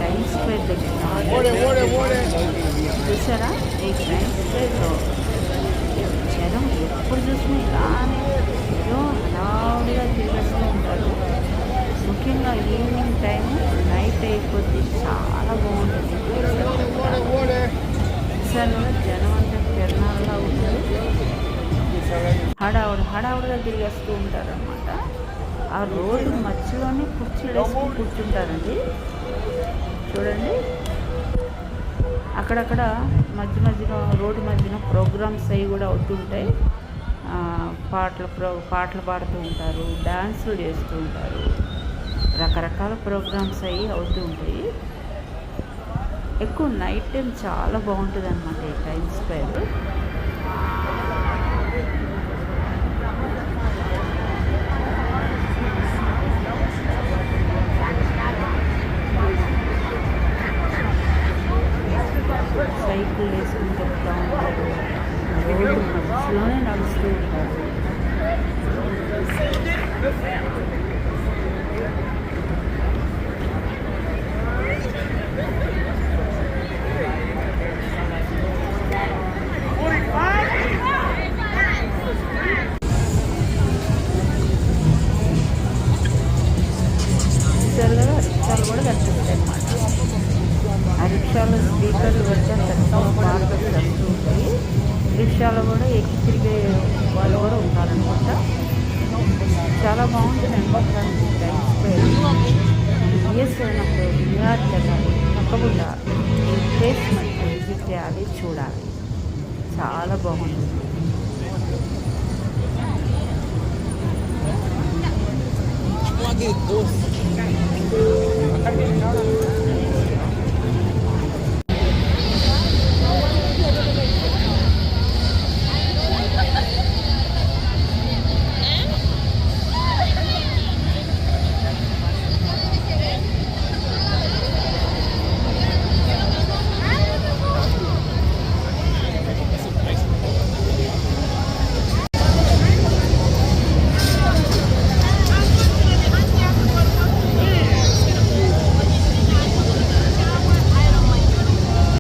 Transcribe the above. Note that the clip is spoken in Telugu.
టైమ్ స్క్వేర్ దగ్గర చూసారా? ఈ టైమ్ స్క్వేర్లో జనం ఎప్పుడు చూసినా ఇలానే ఏదో హడావుడిగా తిరిగేస్తూ ఉంటారు. ముఖ్యంగా ఈవినింగ్ టైం నైట్ అయిపోద్ది, చాలా బాగుంటుంది. ఈసారి కూడా జనం అంతా తిరణాల్లో ఉంటారు, హడావుడిగా తిరిగేస్తూ ఉంటారనమాట. ఆ రోడ్డు మధ్యలోనే కుర్చీలు వేసుకుని కూర్చుంటారండి. చూడండి, అక్కడక్కడ మధ్యలో రోడ్డు మధ్యన ప్రోగ్రామ్స్ అవి కూడా అవుతుంటాయి. పాటలు పాడుతూ ఉంటారు, డ్యాన్సులు చేస్తూ ఉంటారు, రకరకాల ప్రోగ్రామ్స్ అవి అవుతూ ఉంటాయి. ఎక్కువ నైట్ టైం చాలా బాగుంటుంది అన్నమాట ఈ టైమ్ స్క్వేర్. సైకిల్ వేసుకుని చెప్తూ ఉంటారు, రోడ్డు మధ్యలోనే నడుస్తూ ఉంటారు. రిక్షాలు కూడా కనిపిస్తాయి అన్నమాట. ఆ రిక్షాలో స్పీకర్లు పెడితే చక్కగా పాటలు వస్తూ ఉంటాయి. రిక్షాలో కూడా ఎక్కి తిరిగే వాళ్ళు కూడా ఉంటారనమాట. చాలా బాగుంటుందండి టైమ్ స్క్వేర్. యూఎస్ అయినప్పుడు న్యూయార్క్ వెళ్ళాలి, తప్పకుండా ఈ ప్లేస్ మనకి విజిట్ చేయాలి, చూడాలి. చాలా బాగుంటుంది. Aquele doce.